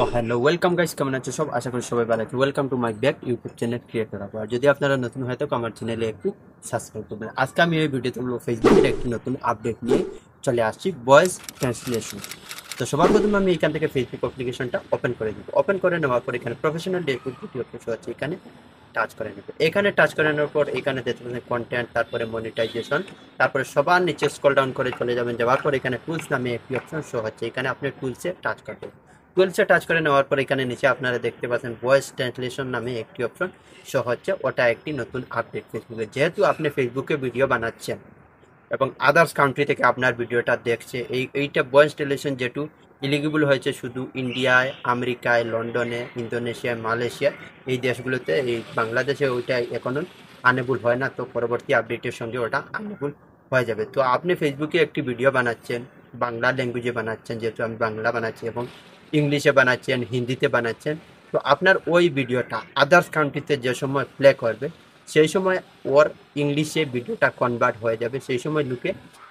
তো hello welcome guys, কেমন আছো সব? আশা করি সবাই ভালো আছে। Welcome to my back YouTube channel creator up. আর যদি আপনারা নতুন হয় তো আমার চ্যানেলে একটু সাবস্ক্রাইব করবেন। আজকে আমি এই ভিডিওতে বলবো ফেসবুকের একটি নতুন আপডেট নিয়ে চলে আসছি, ভয়েস ট্রান্সলেশন। তো সবার প্রথমে আমি এখান থেকে ফেসবুক অ্যাপ্লিকেশনটা ওপেন করে দেবো। ওপেন করে নেওয়ার পর এখানে প্রফেশনাল ডেটবুক ভিডিও কিছু আছে, এখানে টাচ করে নেবে। এখানে টাচ করে নেওয়ার পর এখানে দেখতে পাচ্ছেন কন্টেন্ট, তারপরে মনিটাইজেশন, তারপরে সবার নিচে স্ক্রল ডাউন করে চলে যাবেন। যাওয়ার পর এখানে টুলস নামে একটি অপশন শো হচ্ছে, এখানে আপনি টুলসে টাচ করবেন। টুলসে টাচ করে নেওয়ার পর এখানে নিচে আপনারা দেখতে পাচ্ছেন ভয়েস ট্রান্সলেশন নামে একটি অপশন শো হচ্ছে, ওটা একটি নতুন আপডেট ফেসবুকে। যেহেতু আপনি ফেসবুকে ভিডিও বানাচ্ছেন এবং আদার্স কান্ট্রি থেকে আপনার ভিডিওটা দেখছে, এইটা ভয়েস ট্রান্সলেশন যেটু এলিজিবল হয়েছে শুধু ইন্ডিয়ায়, আমেরিকায়, লন্ডনে, ইন্দোনেশিয়া, মালয়েশিয়া, এই দেশগুলোতে। এই বাংলাদেশে ওইটা এখনো আনেবল হয় না, তো পরবর্তী আপডেটের সঙ্গে ওটা আনেবল হয়ে যাবে। তো আপনি ফেসবুকে একটি ভিডিও বানাচ্ছেন, বাংলা ল্যাঙ্গুয়েজে বানাচ্ছেন, যেহেতু আমি বাংলা বানাচ্ছি, এবং ইংলিশে বানাচ্ছেন, হিন্দিতে বানাচ্ছেন, তো আপনার ওই ভিডিওটা আদার্স কান্ট্রিতে যে সময় প্লে করবে সেই সময় ওর ইংলিশে ভিডিওটা কনভার্ট হয়ে যাবে। সেই সময় লোকে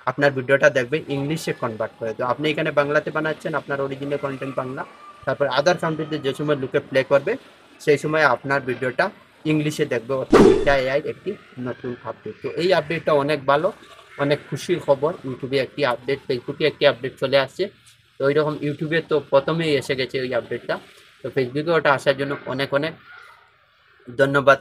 আপনার ভিডিওটা দেখবে ইংলিশে কনভার্ট করে। তো আপনি এখানে বাংলাতে বানাচ্ছেন, আপনার অরিজিনাল কন্টেন্ট বাংলা, তারপর আদার কান্ট্রিতে যে সময় লোকে প্লে করবে সেই সময় আপনার ভিডিওটা ইংলিশে দেখবে। অর্থাৎ এটা এআই একটি নতুন আপডেট। তো এই আপডেটটা অনেক ভালো, অনেক খুশির খবর। ইউটিউবে একটি আপডেট, ফেসবুকে একটি আপডেট চলে আসছে। তো ওই রকম ইউটিউবে তো প্রথমেই এসে গেছে ওই আপডেটটা, তো ফেসবুকে ওটা আসার জন্য অনেক অনেক ধন্যবাদ।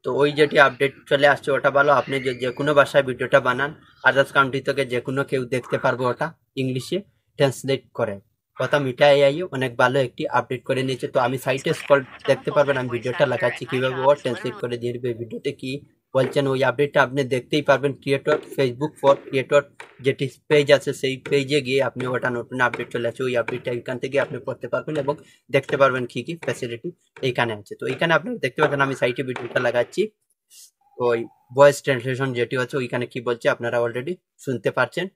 তো ওই যেটি আপডেট চলে আসছে ওটা ভালো। আপনি যে কোনো ভাষায় ভিডিওটা বানান, আদার্স কান্ট্রি থেকে যে কোনো কেউ দেখতে পারবে ওটা ইংলিশে ট্রান্সলেট করে। প্রথম এটা এআই অনেক ভালো একটি আপডেট করে নিয়েছে। তো আমি সাইটে স্ক্রল দেখতে পারবেন, আমি ভিডিওটা লাগাচ্ছি কীভাবে ও ট্রান্সলেট করে দিয়ে দেবে। ভিডিওতে কি বলছেন ওই আপডেটটা আপনি দেখতেই পারবেন। ক্রিয়েটর, ফেসবুক ফর ক্রিয়েটর যেটি পেজ আছে সেই পেজে গিয়ে আপনি ওটা নতুন আপডেট চলে আসছে, ওই আপডেটটা এখান থেকে আপনি পড়তে পারবেন এবং দেখতে পারবেন কী কী ফ্যাসিলিটি এইখানে আছে। তো এইখানে আপনারা দেখতে পাচ্ছেন আমি সাইটে ভিডিওটা লাগাচ্ছি, ওই ভয়েস ট্রান্সলেশন যেটি হচ্ছে ওইখানে কি বলছে আপনারা অলরেডি শুনতে পাচ্ছেন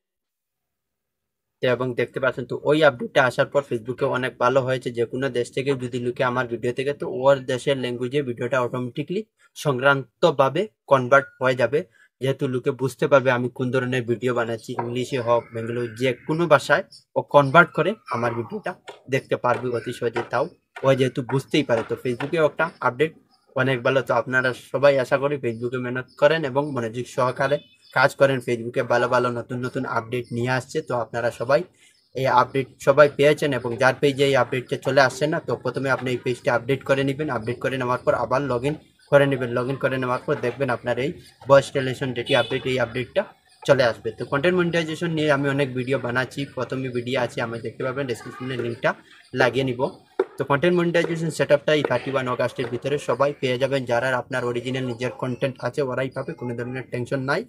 এবং দেখতে পাচ্ছেন। তো ওই আপডেটটা আসার পর ফেসবুকে অনেক ভালো হয়েছে। যে কোনো দেশ থেকে যদি লুকে আমার ভিডিও থেকে, তো ওর দেশের ল্যাঙ্গুয়েজে ভিডিওটা অটোমেটিকলি সংক্রান্তভাবে কনভার্ট হয়ে যাবে। যেহেতু লোকে বুঝতে পারবে আমি কোন ধরনের ভিডিও বানাচ্ছি, ইংলিশে হোক, বেঙ্গলি, যে কোনো ভাষায় ও কনভার্ট করে আমার ভিডিওটা দেখতে পারবে অতি সহজে। তাও ও যেহেতু বুঝতেই পারে, তো ফেসবুকে একটা আপডেট অনেক ভালো। তো আপনারা সবাই আশা করি ফেসবুকে মেহনত করেন এবং মনোযোগ সহকারে কাজ করেন। ফেসবুকে ভালো ভালো নতুন নতুন আপডেট নিয়ে আসছে, তো আপনারা সবাই এই আপডেট সবাই পেয়েছেন। এবং যার পেজে এই আপডেটটা চলে আসছে না, তো প্রথমে আপনি এই পেজটা আপডেট করে নেবেন। আপডেট করে নেওয়ার পর আবার লগ ইন করে নেবেন। লগ ইন করে নেওয়ার পর দেখবেন আপনার এই ভয়েস ট্রান্সলেশন যেটি আপডেট, এই আপডেটটা চলে আসবে। তো কন্টেন্ট মনিটাইজেশন নিয়ে আমি অনেক ভিডিও বানাচ্ছি, প্রথমে ভিডিও আছে, আমি দেখতে পাবেন ডিসক্রিপশনে লিঙ্কটা লাগিয়ে নিব। তো কন্টেন্ট মনিটাইজেশন সেটআপটা এই 31 অগাস্টের ভিতরে সবাই পেয়ে যাবেন। যারা আপনার অরিজিনাল নিজের কন্টেন্ট আছে ওরাই পাবে, কোনো ধরনের টেনশন নাই।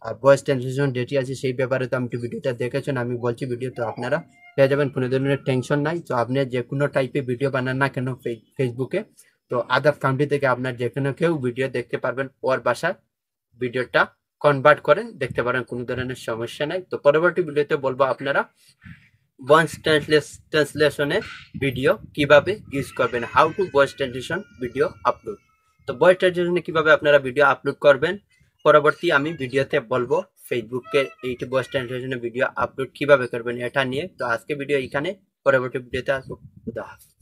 আর ভয়েস ট্রান্সলেশন যেটি আছে সেই ব্যাপারে তো আমি ভিডিওটা দেখেছেন, আমি বলছি ভিডিও, তো আপনারা পেয়ে যাবেন, কোনো ধরনের টেনশন নাই। তো আপনি যে কোনো টাইপের ভিডিও বানান না কেন ফেসবুকে, তো আদার কান্ট্রি থেকে আপনার যে কোনো কেউ ভিডিও দেখতে পারবেন, ওর ভাষায় ভিডিওটা কনভার্ট করেন দেখতে পারেন, কোনো ধরনের সমস্যা নাই। তো পরবর্তী ভিডিওতে বলবো আপনারা ভয়েস ট্রান্সলেশনে ভিডিও কিভাবে ইউজ করবেন, how to voice translation video upload. তো ভয়েস ট্রান্সলেশনে কিভাবে আপনারা ভিডিও আপলোড করবেন পরবর্তী আমি ভিডিওতে বলবো। ফেসবুকে এইটি ভয়েস ট্রান্সলেশনে ভিডিও আপলোড কিভাবে করবেন এটা নিয়ে। তো আজকে ভিডিও এখানে, পরবর্তী ভিডিওতে আসবো। খুদা হাফেজ।